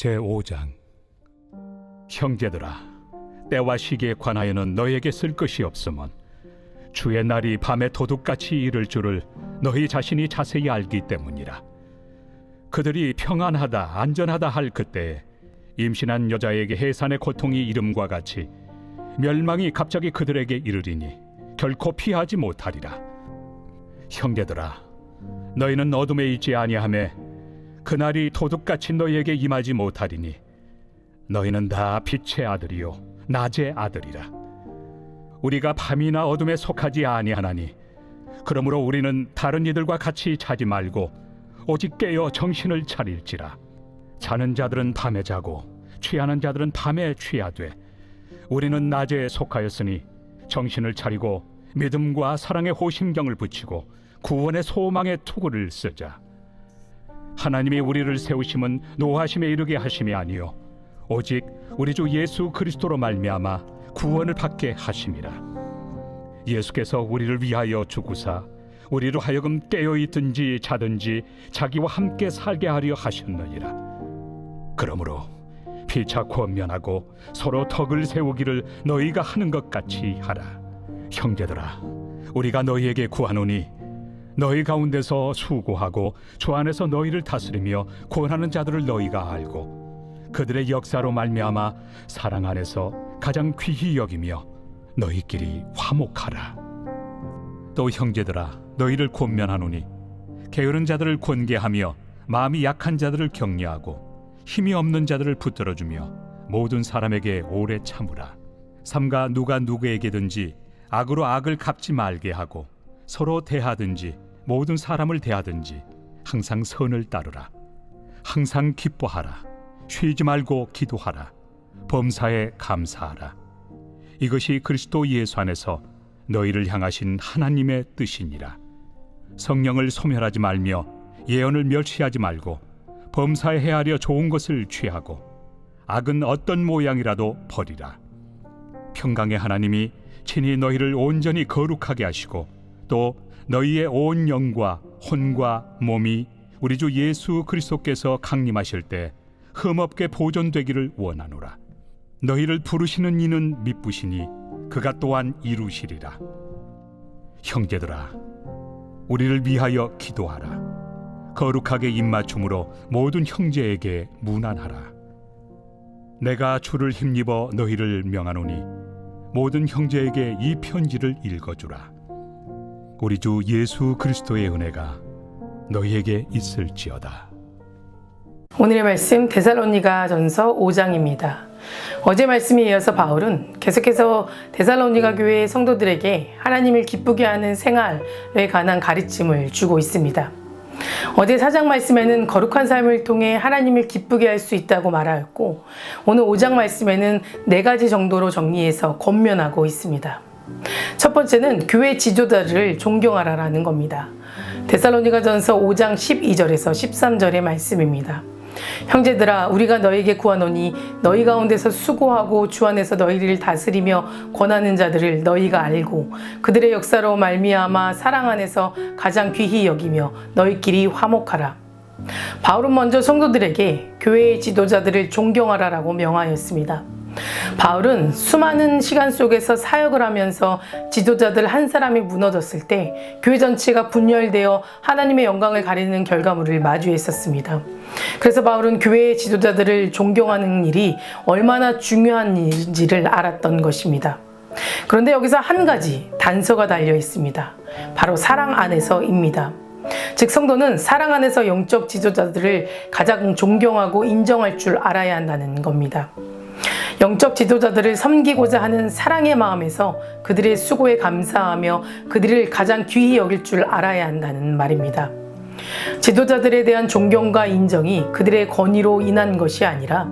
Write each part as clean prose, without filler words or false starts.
제5장. 형제들아, 때와 시기에 관하여는 너에게 쓸 것이 없으면 주의 날이 밤에 도둑같이 이를 줄을 너희 자신이 자세히 알기 때문이라. 그들이 평안하다 안전하다 할 그때에 임신한 여자에게 해산의 고통이 이름과 같이 멸망이 갑자기 그들에게 이르리니 결코 피하지 못하리라. 형제들아, 너희는 어둠에 있지 아니하매 그날이 도둑같이 너희에게 임하지 못하리니 너희는 다 빛의 아들이요 낮의 아들이라. 우리가 밤이나 어둠에 속하지 아니하나니 그러므로 우리는 다른 이들과 같이 자지 말고 오직 깨어 정신을 차릴지라. 자는 자들은 밤에 자고 취하는 자들은 밤에 취하되 우리는 낮에 속하였으니 정신을 차리고 믿음과 사랑의 호심경을 붙이고 구원의 소망의 투구를 쓰자. 하나님이 우리를 세우심은 노하심에 이르게 하심이 아니요 오직 우리 주 예수 그리스도로 말미암아 구원을 받게 하심이라. 예수께서 우리를 위하여 죽으사 우리로 하여금 깨어 있든지 자든지 자기와 함께 살게 하려 하셨느니라. 그러므로 피차 권면하고 서로 덕을 세우기를 너희가 하는 것 같이 하라. 형제들아, 우리가 너희에게 구하노니 너희 가운데서 수고하고 주 안에서 너희를 다스리며 권하는 자들을 너희가 알고 그들의 역사로 말미암아 사랑 안에서 가장 귀히 여기며 너희끼리 화목하라. 또 형제들아, 너희를 권면하노니 게으른 자들을 권계하며 마음이 약한 자들을 격려하고 힘이 없는 자들을 붙들어주며 모든 사람에게 오래 참으라. 삼가 누가 누구에게든지 악으로 악을 갚지 말게 하고 서로 대하든지 모든 사람을 대하든지 항상 선을 따르라. 항상 기뻐하라. 쉬지 말고 기도하라. 범사에 감사하라. 이것이 그리스도 예수 안에서 너희를 향하신 하나님의 뜻이니라. 성령을 소멸하지 말며 예언을 멸시하지 말고 범사에 헤아려 좋은 것을 취하고 악은 어떤 모양이라도 버리라. 평강의 하나님이 친히 너희를 온전히 거룩하게 하시고 또 너희의 온 영과 혼과 몸이 우리 주 예수 그리스도께서 강림하실 때 흠없게 보존되기를 원하노라. 너희를 부르시는 이는 미쁘시니 그가 또한 이루시리라. 형제들아, 우리를 위하여 기도하라. 거룩하게 입맞춤으로 모든 형제에게 문안하라. 내가 주를 힘입어 너희를 명하노니 모든 형제에게 이 편지를 읽어주라. 우리 주 예수 그리스도의 은혜가 너희에게 있을지어다. 오늘의 말씀 데살로니가전서 5장입니다. 어제 말씀에 이어서 바울은 계속해서 데살로니가 교회 성도들에게 하나님을 기쁘게 하는 생활에 관한 가르침을 주고 있습니다. 어제 4장 말씀에는 거룩한 삶을 통해 하나님을 기쁘게 할 수 있다고 말하였고, 오늘 5장 말씀에는 4가지 정도로 정리해서 권면하고 있습니다. 첫 번째는 교회 지도자를 존경하라라는 겁니다. 데살로니가전서 5장 12절에서 13절의 말씀입니다. 형제들아, 우리가 너에게 구하노니 너희 가운데서 수고하고 주 안에서 너희를 다스리며 권하는 자들을 너희가 알고 그들의 역사로 말미암아 사랑 안에서 가장 귀히 여기며 너희끼리 화목하라. 바울은 먼저 성도들에게 교회의 지도자들을 존경하라라고 명하였습니다. 바울은 수많은 시간 속에서 사역을 하면서 지도자들 한 사람이 무너졌을 때 교회 전체가 분열되어 하나님의 영광을 가리는 결과물을 마주했었습니다. 그래서 바울은 교회의 지도자들을 존경하는 일이 얼마나 중요한 일인지를 알았던 것입니다. 그런데 여기서 한 가지 단서가 달려 있습니다. 바로 사랑 안에서입니다. 즉, 성도는 사랑 안에서 영적 지도자들을 가장 존경하고 인정할 줄 알아야 한다는 겁니다. 영적 지도자들을 섬기고자 하는 사랑의 마음에서 그들의 수고에 감사하며 그들을 가장 귀히 여길 줄 알아야 한다는 말입니다. 지도자들에 대한 존경과 인정이 그들의 권위로 인한 것이 아니라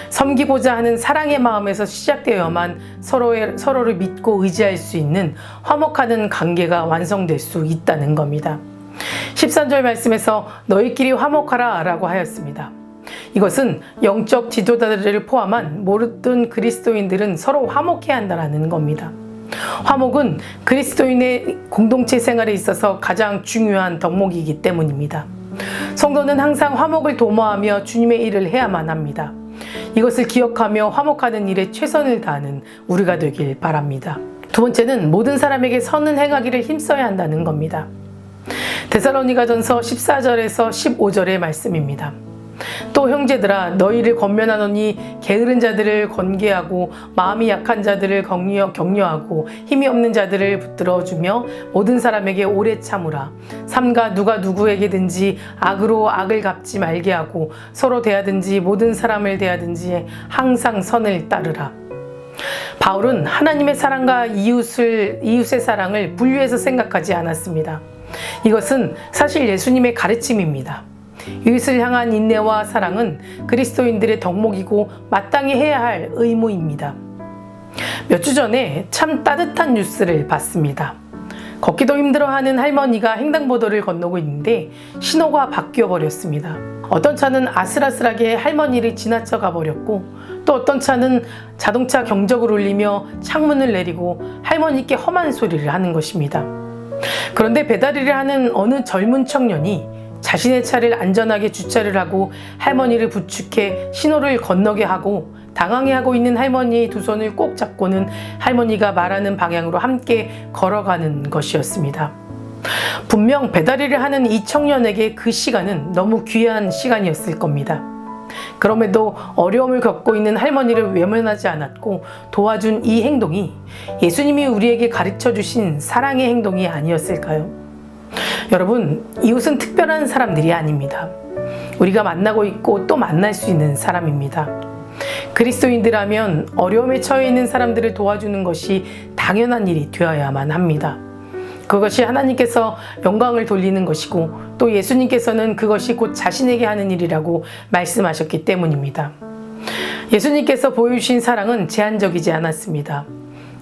섬기고자 하는 사랑의 마음에서 시작되어야만 서로를 믿고 의지할 수 있는 화목하는 관계가 완성될 수 있다는 겁니다. 13절 말씀에서 너희끼리 화목하라 라고 하였습니다. 이것은 영적 지도자들을 포함한 모든 그리스도인들은 서로 화목해야 한다는 겁니다. 화목은 그리스도인의 공동체 생활에 있어서 가장 중요한 덕목이기 때문입니다. 성도는 항상 화목을 도모하며 주님의 일을 해야만 합니다. 이것을 기억하며 화목하는 일에 최선을 다하는 우리가 되길 바랍니다. 두 번째는 모든 사람에게 선을 행하기를 힘써야 한다는 겁니다. 데살로니가전서 14절에서 15절의 말씀입니다. 또 형제들아 너희를 권면하노니 게으른 자들을 권계하고 마음이 약한 자들을 격려하고 힘이 없는 자들을 붙들어주며 모든 사람에게 오래 참으라. 삼가 누가 누구에게든지 악으로 악을 갚지 말게 하고 서로 대하든지 모든 사람을 대하든지 항상 선을 따르라. 바울은 하나님의 사랑과 이웃의 사랑을 분리해서 생각하지 않았습니다. 이것은 사실 예수님의 가르침입니다. 이웃을 향한 인내와 사랑은 그리스도인들의 덕목이고 마땅히 해야 할 의무입니다. 몇 주 전에 참 따뜻한 뉴스를 봤습니다. 걷기도 힘들어하는 할머니가 횡단보도를 건너고 있는데 신호가 바뀌어 버렸습니다. 어떤 차는 아슬아슬하게 할머니를 지나쳐 가버렸고 또 어떤 차는 자동차 경적을 울리며 창문을 내리고 할머니께 험한 소리를 하는 것입니다. 그런데 배달일을 하는 어느 젊은 청년이 자신의 차를 안전하게 주차를 하고 할머니를 부축해 신호를 건너게 하고 당황해하고 있는 할머니의 두 손을 꼭 잡고는 할머니가 말하는 방향으로 함께 걸어가는 것이었습니다. 분명 배달일을 하는 이 청년에게 그 시간은 너무 귀한 시간이었을 겁니다. 그럼에도 어려움을 겪고 있는 할머니를 외면하지 않았고 도와준 이 행동이 예수님이 우리에게 가르쳐 주신 사랑의 행동이 아니었을까요? 여러분, 이웃은 특별한 사람들이 아닙니다. 우리가 만나고 있고 또 만날 수 있는 사람입니다. 그리스도인들하면 어려움에 처해 있는 사람들을 도와주는 것이 당연한 일이 되어야만 합니다. 그것이 하나님께서 영광을 돌리는 것이고 또 예수님께서는 그것이 곧 자신에게 하는 일이라고 말씀하셨기 때문입니다. 예수님께서 보여주신 사랑은 제한적이지 않았습니다.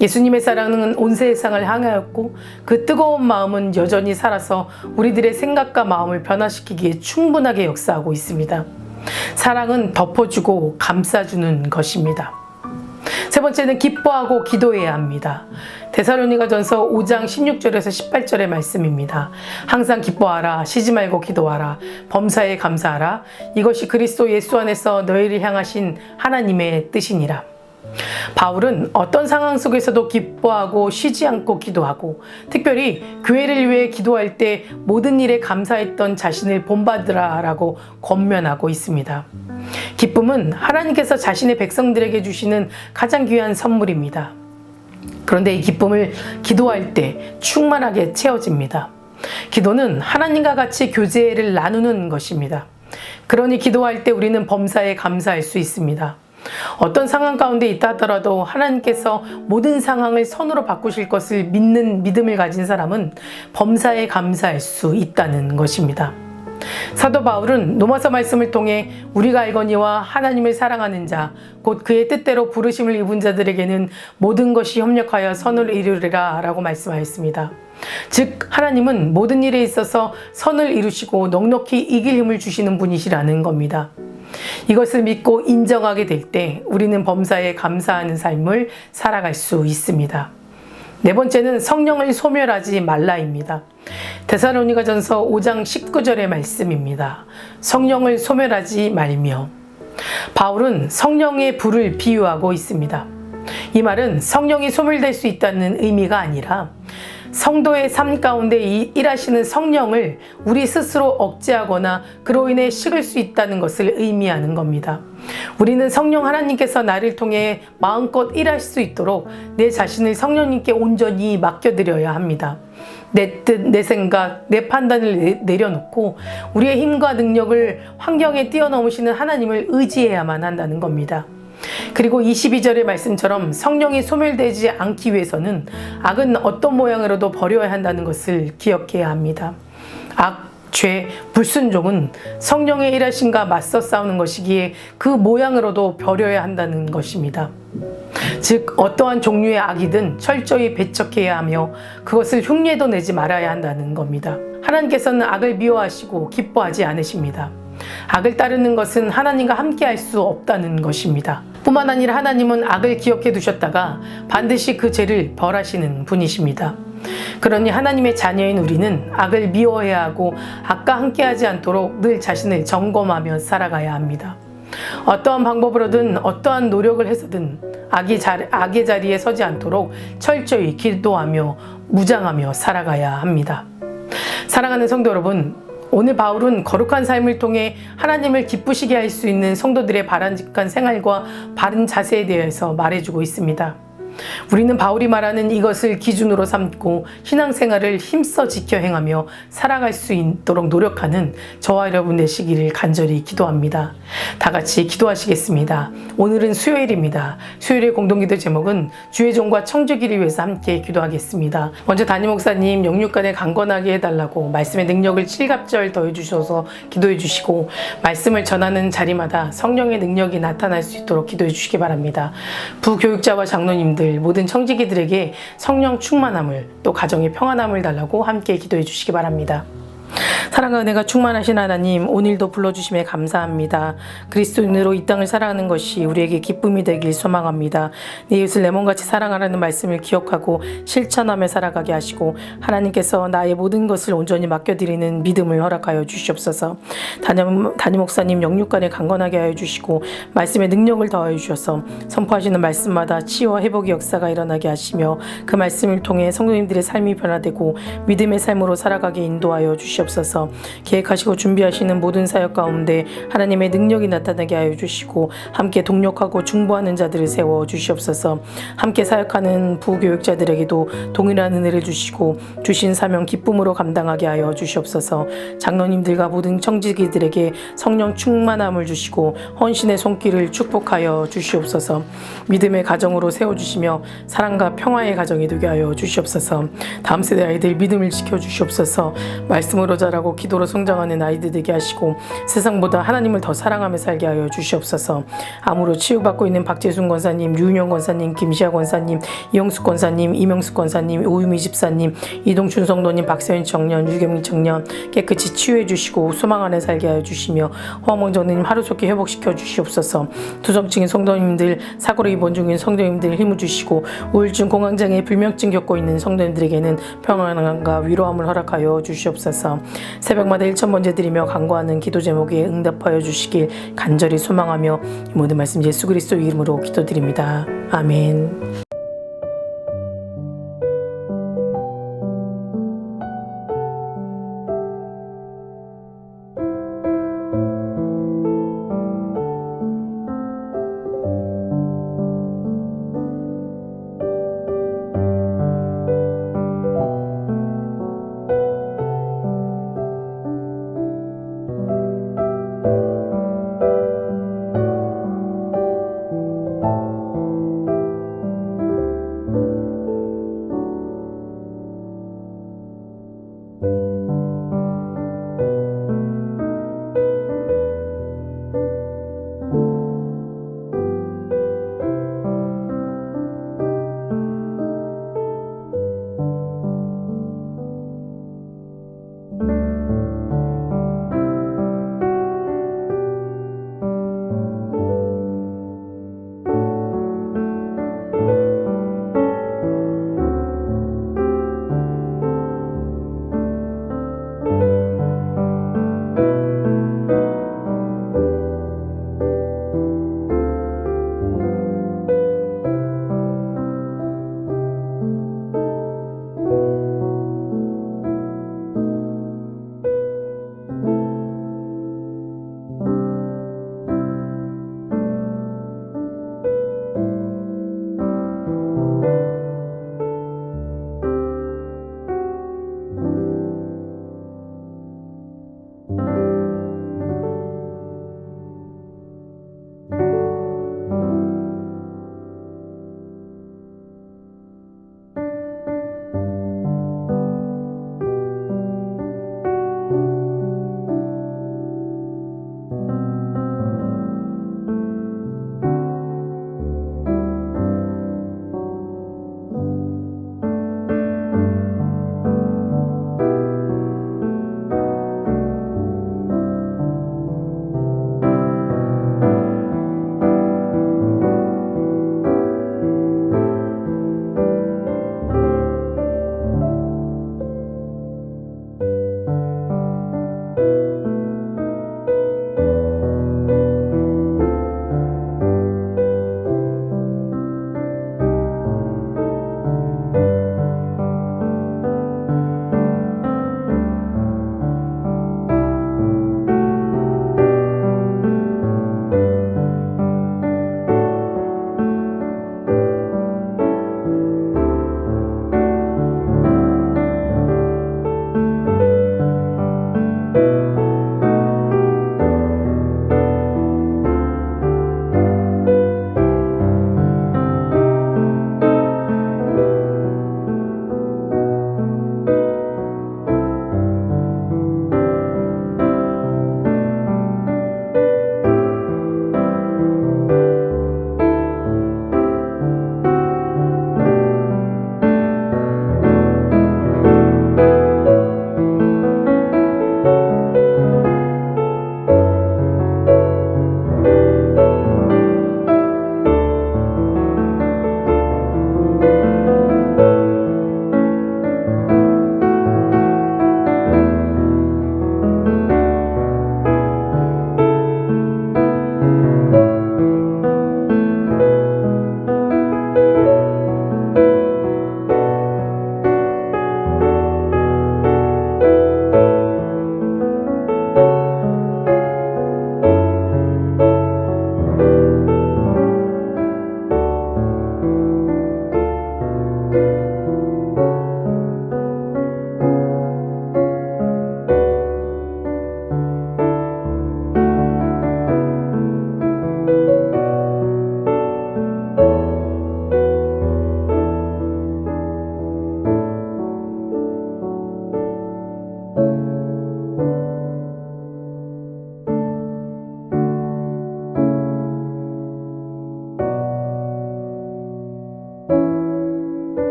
예수님의 사랑은 온 세상을 향하였고 그 뜨거운 마음은 여전히 살아서 우리들의 생각과 마음을 변화시키기에 충분하게 역사하고 있습니다. 사랑은 덮어주고 감싸주는 것입니다. 세 번째는 기뻐하고 기도해야 합니다. 데살로니가전서 5장 16절에서 18절의 말씀입니다. 항상 기뻐하라, 쉬지 말고 기도하라, 범사에 감사하라. 이것이 그리스도 예수 안에서 너희를 향하신 하나님의 뜻이니라. 바울은 어떤 상황 속에서도 기뻐하고 쉬지 않고 기도하고 특별히 교회를 위해 기도할 때 모든 일에 감사했던 자신을 본받으라라고 권면하고 있습니다. 기쁨은 하나님께서 자신의 백성들에게 주시는 가장 귀한 선물입니다. 그런데 이 기쁨을 기도할 때 충만하게 채워집니다. 기도는 하나님과 같이 교제를 나누는 것입니다. 그러니 기도할 때 우리는 범사에 감사할 수 있습니다. 어떤 상황 가운데 있다 하더라도 하나님께서 모든 상황을 선으로 바꾸실 것을 믿는 믿음을 가진 사람은 범사에 감사할 수 있다는 것입니다. 사도 바울은 로마서 말씀을 통해 우리가 알거니와 하나님을 사랑하는 자, 곧 그의 뜻대로 부르심을 입은 자들에게는 모든 것이 협력하여 선을 이루리라 라고 말씀하였습니다. 즉 하나님은 모든 일에 있어서 선을 이루시고 넉넉히 이길 힘을 주시는 분이시라는 겁니다. 이것을 믿고 인정하게 될 때 우리는 범사에 감사하는 삶을 살아갈 수 있습니다. 네 번째는 성령을 소멸하지 말라입니다. 데살로니가전서 5장 19절의 말씀입니다. 성령을 소멸하지 말며. 바울은 성령의 불을 비유하고 있습니다. 이 말은 성령이 소멸될 수 있다는 의미가 아니라 성도의 삶 가운데 일하시는 성령을 우리 스스로 억제하거나 그로 인해 식을 수 있다는 것을 의미하는 겁니다. 우리는 성령 하나님께서 나를 통해 마음껏 일하실 수 있도록 내 자신을 성령님께 온전히 맡겨드려야 합니다. 내 뜻, 내 생각, 내 판단을 내려놓고 우리의 힘과 능력을 환경에 뛰어넘으시는 하나님을 의지해야만 한다는 겁니다. 그리고 22절의 말씀처럼 성령이 소멸되지 않기 위해서는 악은 어떤 모양으로도 버려야 한다는 것을 기억해야 합니다. 악, 죄, 불순종은 성령의 일하심과 맞서 싸우는 것이기에 그 모양으로도 버려야 한다는 것입니다. 즉 어떠한 종류의 악이든 철저히 배척해야 하며 그것을 흉내도 내지 말아야 한다는 겁니다. 하나님께서는 악을 미워하시고 기뻐하지 않으십니다. 악을 따르는 것은 하나님과 함께 할 수 없다는 것입니다. 뿐만 아니라 하나님은 악을 기억해 두셨다가 반드시 그 죄를 벌하시는 분이십니다. 그러니 하나님의 자녀인 우리는 악을 미워해야 하고 악과 함께하지 않도록 늘 자신을 점검하며 살아가야 합니다. 어떠한 방법으로든 어떠한 노력을 해서든 악의 자리에 서지 않도록 철저히 기도하며 무장하며 살아가야 합니다. 사랑하는 성도 여러분, 오늘 바울은 거룩한 삶을 통해 하나님을 기쁘시게 할 수 있는 성도들의 바람직한 생활과 바른 자세에 대해서 말해주고 있습니다. 우리는 바울이 말하는 이것을 기준으로 삼고 신앙생활을 힘써 지켜 행하며 살아갈 수 있도록 노력하는 저와 여러분 되시기를 간절히 기도합니다. 다 같이 기도하시겠습니다. 오늘은 수요일입니다. 수요일의 공동기도 제목은 주의 종과 청지기를 위해서 함께 기도하겠습니다. 먼저 담임 목사님 영육간에 강건하게 해달라고 말씀의 능력을 칠갑절 더해주셔서 기도해 주시고, 말씀을 전하는 자리마다 성령의 능력이 나타날 수 있도록 기도해 주시기 바랍니다. 부교육자와 장로님들, 모든 청지기들에게 성령 충만함을, 또 가정의 평안함을 달라고 함께 기도해 주시기 바랍니다. 사랑과 은혜가 충만하신 하나님, 오늘도 불러주심에 감사합니다. 그리스도인으로 이 땅을 살아가는 것이 우리에게 기쁨이 되길 소망합니다. 내 이웃을 내 몸같이 사랑하라는 말씀을 기억하고 실천하며 살아가게 하시고, 하나님께서 나의 모든 것을 온전히 맡겨드리는 믿음을 허락하여 주시옵소서. 담임 목사님 영육간에 강건하게 하여 주시고, 말씀의 능력을 더하여 주셔서 선포하시는 말씀마다 치유와 회복의 역사가 일어나게 하시며, 그 말씀을 통해 성도님들의 삶이 변화되고 믿음의 삶으로 살아가게 인도하여 주시옵소서. 계획하시고 준비하시는 모든 사역 가운데 하나님의 능력이 나타나게 하여 주시고, 함께 동력하고 중보하는 자들을 세워 주시옵소서. 함께 사역하는 부교육자들에게도 동일한 은혜를 주시고 주신 사명 기쁨으로 감당하게 하여 주시옵소서. 장로님들과 모든 청지기들에게 성령 충만함을 주시고 헌신의 손길을 축복하여 주시옵소서. 믿음의 가정으로 세워주시며 사랑과 평화의 가정이 되게 하여 주시옵소서. 다음 세대 아이들 믿음을 지켜주시옵소서. 말씀으로 자라고 기도로 성장하는 아이들 되게 하시고, 세상보다 하나님을 더 사랑하며 살게 하여 주시옵소서. 암으로 치유받고 있는 박재순 권사님, 유은영 권사님, 김시아 권사님, 이영숙 권사님, 이명숙 권사님, 오유미 집사님, 이동춘 성도님, 박세현 청년, 유경민 청년 깨끗이 치유해 주시고 소망 안에 살게 하여 주시며, 허몽 전우님 하루속히 회복시켜 주시옵소서. 두성층인 성도님들, 사고로 입원 중인 성도님들 힘을 주시고, 우울증, 공황장애, 불면증 겪고 있는 성도님들에게는 평안함과 위로함을 허락하여 주시옵소서. 새벽마다 1,000번째 드리며 간구하는 기도 제목에 응답하여 주시길 간절히 소망하며 이 모든 말씀 예수 그리스도 이름으로 기도드립니다. 아멘.